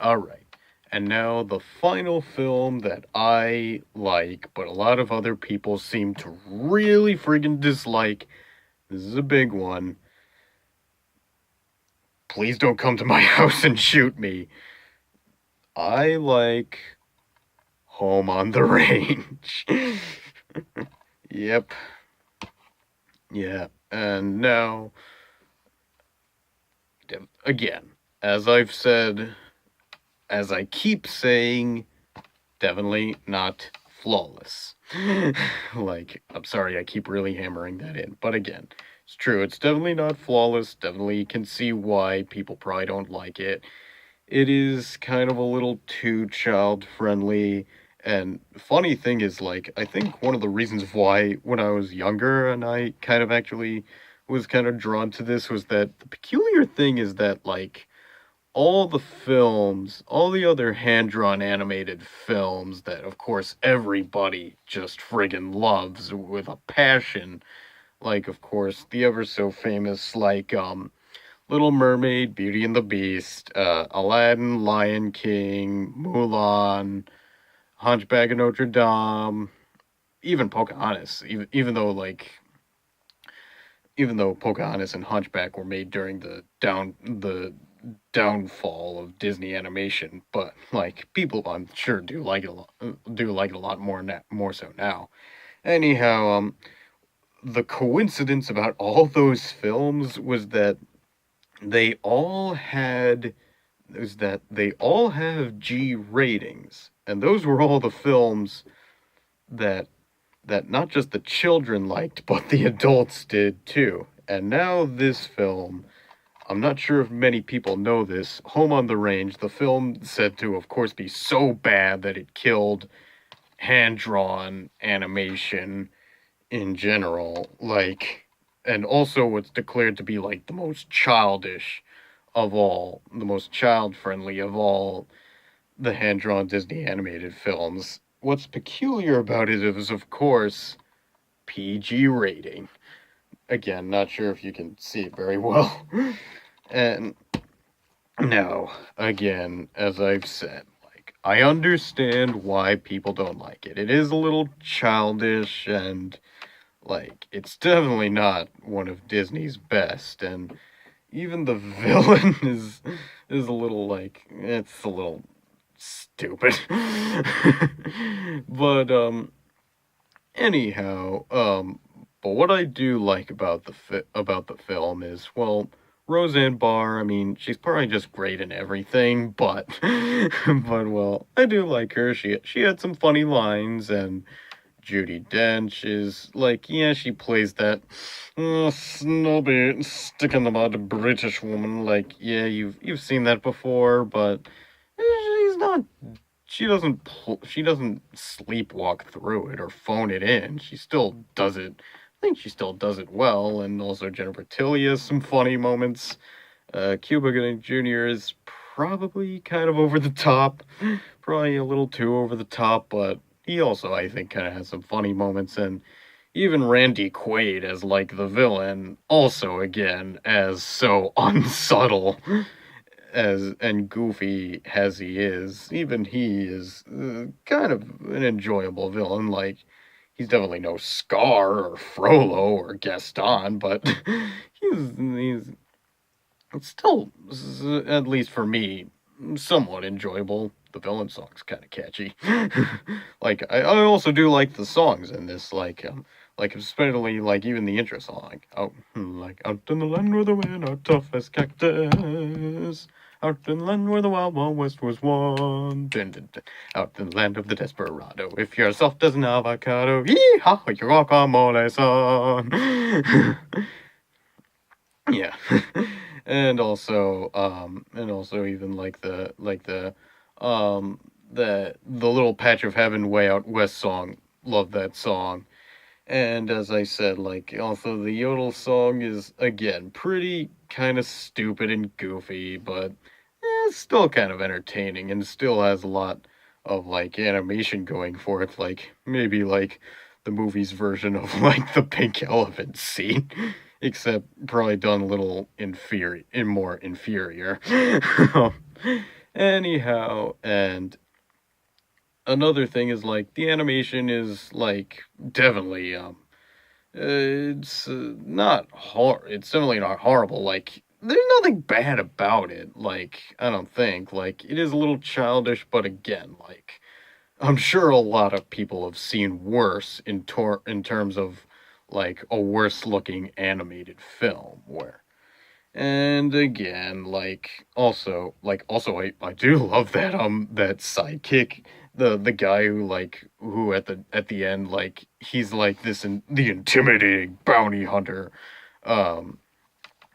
All right. And now the final film that I like, but a lot of other people seem to really friggin' dislike. This is a big one. Please don't come to my house and shoot me. I like Home on the Range. Yep. Yeah. And now, again, as I've said, as I keep saying, definitely not flawless. Like, I'm sorry, I keep really hammering that in. But again, it's true. It's definitely not flawless. Definitely can see why people probably don't like it. It is kind of a little too child friendly. And funny thing is, like, I think one of the reasons why when I was younger and I kind of actually was kind of drawn to this was that the peculiar thing is that, like, all the films, all the other hand drawn animated films that, of course, everybody just friggin' loves with a passion, like, of course, the ever so famous, like, Little Mermaid, Beauty and the Beast, Aladdin, Lion King, Mulan, Hunchback of Notre Dame, even Pocahontas, even though Pocahontas and Hunchback were made during the downfall of Disney animation, but like people, I'm sure do like it a lot more so now. Anyhow, the coincidence about all those films they all had was that they all have G ratings, and those were all the films that not just the children liked, but the adults did too. And now this film, I'm not sure if many people know this. Home on the Range, the film said to, of course, be so bad that it killed hand drawn animation in general. Like, and also what's declared to be like the most childish of all, the most child friendly of all the hand drawn Disney animated films. What's peculiar about it is, of course, PG rating. Again, not sure if you can see it very well. And no, again, as I've said, like, I understand why people don't like it. It is a little childish and, like, it's definitely not one of Disney's best. And even the villain is a little, like, it's a little stupid. But, anyhow, but what I do like about about the film is, well, Roseanne Barr. I mean, she's probably just great in everything, but but well, I do like her. She had some funny lines, and Judi Dench is like, yeah, she plays that snobby, stick in the mud British woman. Like, yeah, you've seen that before, but she's not she doesn't sleepwalk through it or phone it in. She still does it. I think she still does it well. And also Jennifer Tilly has some funny moments. Cuba Gooding Jr. is probably kind of over the top, probably a little too over the top, but he also I think kind of has some funny moments. And even Randy Quaid as like the villain, also again as so unsubtle as and goofy as he is, even he is kind of an enjoyable villain. Like, he's definitely no Scar or Frollo or Gaston, but he's it's still, at least for me, somewhat enjoyable. The villain song's kind of catchy. Like, I also do like the songs in this, like especially like even the intro song, like out in the land where the wind are tough as cactus. Out in the land where the wild, wild west was won. Dun, dun, dun. Out in the land of the desperado. If you're soft as an avocado, yee-haw, you're guacamole son. Yeah. And also even um the little patch of heaven way out west song. Love that song. And as I said, like, also the yodel song is again pretty kind of stupid and goofy, but it's still kind of entertaining and still has a lot of like animation going for it, like maybe like the movie's version of like the pink elephant scene, except probably done a little more inferior. Anyhow, and another thing is like the animation is like definitely it's not it's definitely not horrible. Like there's nothing bad about it. Like I don't think like it is a little childish, but again, like I'm sure a lot of people have seen worse in terms of like a worse looking animated film where and again, I do love that that sidekick, the guy who who at the end he's like the intimidating bounty hunter, um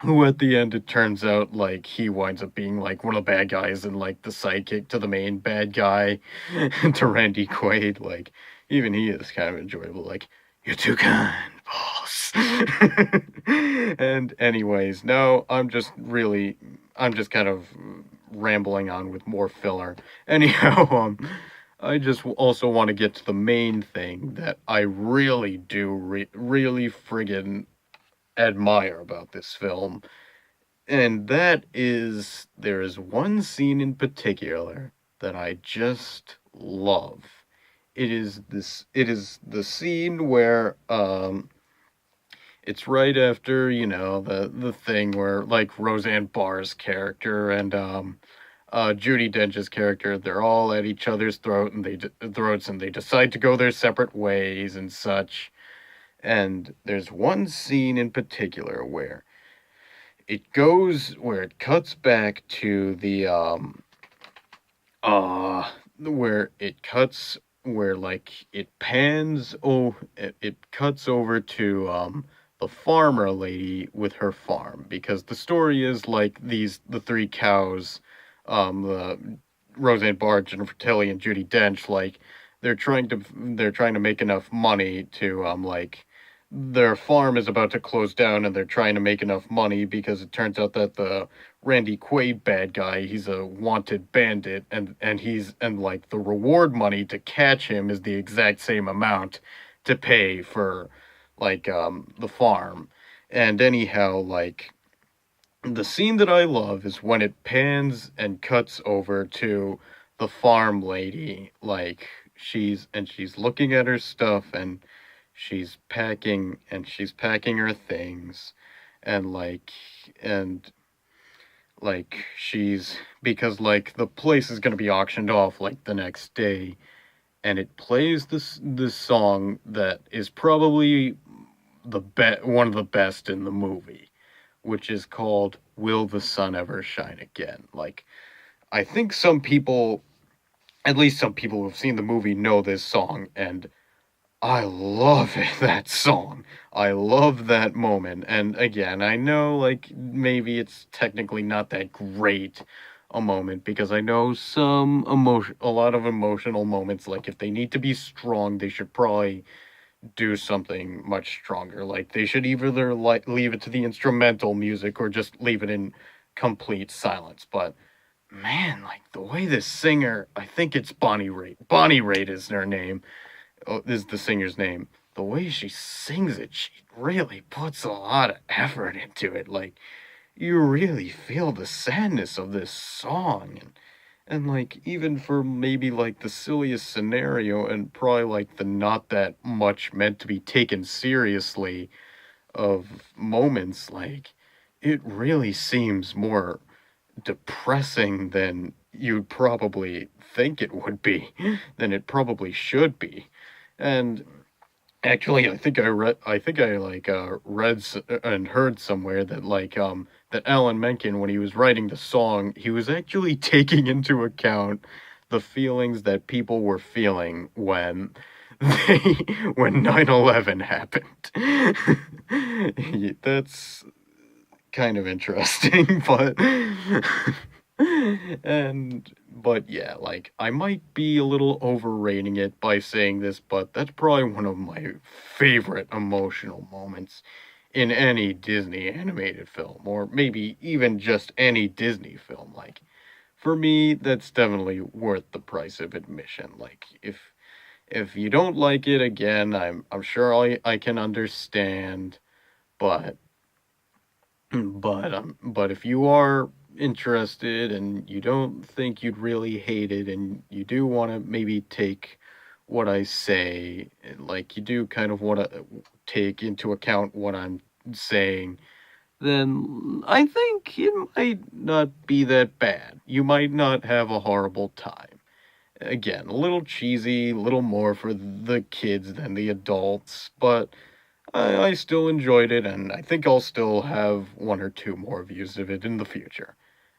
who at the end it turns out like he winds up being like one of the bad guys and like the sidekick to the main bad guy to Randy Quaid. Like even he is kind of enjoyable. Like you're too kind, boss. And anyways, no, I'm just kind of rambling on with more filler. Anyhow, I just also want to get to the main thing that I really do really friggin' admire about this film, and that is there is one scene in particular that I just love. It is the scene where it's right after, you know, the thing where like Roseanne Barr's character and Judy Dench's character, they're all at each other's throats and they decide to go their separate ways and such. And there's one scene in particular where it cuts back to the where it cuts where like it pans it cuts over to the farmer lady with her farm, because the story is like the three cows, the Roseanne Barr, Jennifer Tilly, and Judy Dench, like they're trying to make enough money to their farm is about to close down, and they're trying to make enough money because it turns out that the Randy Quaid bad guy, he's a wanted bandit, and like the reward money to catch him is the exact same amount to pay for the farm. And anyhow, like the scene that I love is when it pans and cuts over to the farm lady, like she's looking at her stuff and she's packing her things, and and she's because like the place is going to be auctioned off like the next day, and it plays this song that is probably one of the best in the movie, which is called Will the Sun Ever Shine Again. Like I think at least some people who've seen the movie know this song, and I love it, that song. I love that moment. And again, I know like maybe it's technically not that great a moment, because I know a lot of emotional moments, like if they need to be strong, they should probably do something much stronger. Like they should either leave it to the instrumental music or just leave it in complete silence. But man, like the way this singer, I think it's Bonnie Raitt. Bonnie Raitt is her name, is the singer's name. The way she sings it, she really puts a lot of effort into it. Like you really feel the sadness of this song, and like even for maybe like the silliest scenario and probably like the not that much meant to be taken seriously of moments, like it really seems more depressing than you'd probably think it would be, than it probably should be. And actually, I think I and heard somewhere that that Alan Menken, when he was writing the song, he was actually taking into account the feelings that people were feeling they when 9/11 happened. That's kind of interesting, but but yeah, like I might be a little overrating it by saying this, but that's probably one of my favorite emotional moments in any Disney animated film, or maybe even just any Disney film. Like for me, that's definitely worth the price of admission. Like if you don't like it, again, I'm sure I can understand, but but if you are interested and you don't think you'd really hate it, and you do want to maybe take what I say, like you do kind of want to take into account what I'm saying, then I think it might not be that bad. You might not have a horrible time. Again, a little cheesy, a little more for the kids than the adults, but I still enjoyed it, and I think I'll still have one or two more views of it in the future.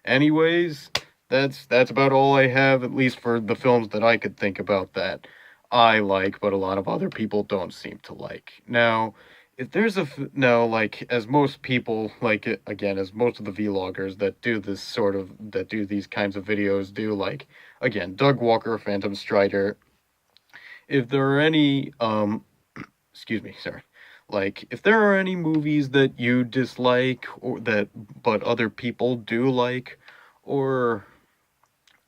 Anyways, that's about all I have, at least for the films that I could think about that I like, but a lot of other people don't seem to like. Now, if there's now, like, as most people, like, again, as most of the vloggers that do this sort of, that do these kinds of videos do, like, again, Doug Walker, Phantom Strider, if there are any, excuse me, sorry. Like, if there are any movies that you dislike or that but other people do like, or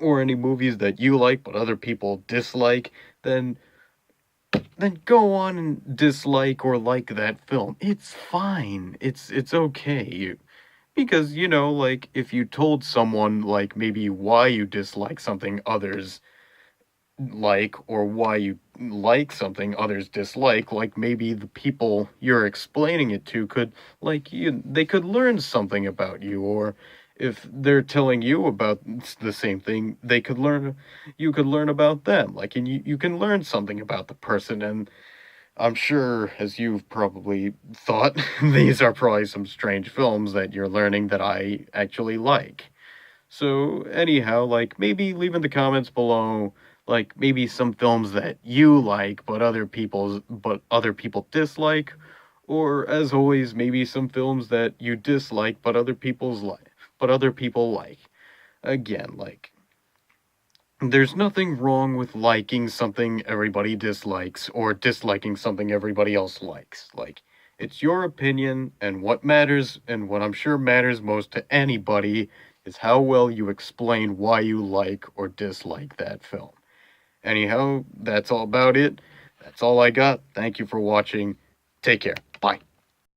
any movies that you like but other people dislike, then go on and dislike or like that film. It's fine. It's okay. Because like if you told someone like maybe why you dislike something others like, or why you like something others dislike, like maybe the people you're explaining it to could, like, they could learn something about you, or if they're telling you about the same thing, you could learn about them, like, and you can learn something about the person. And I'm sure, as you've probably thought, these are probably some strange films that you're learning that I actually like. So anyhow, like, maybe leave in the comments below, like, maybe some films that you like but other people dislike, or as always, maybe some films that you dislike but other people like. Again, like, there's nothing wrong with liking something everybody dislikes or disliking something everybody else likes. Like, it's your opinion, and what matters, and what I'm sure matters most to anybody, is how well you explain why you like or dislike that film. Anyhow, that's all about it. That's all I got. Thank you for watching. Take care.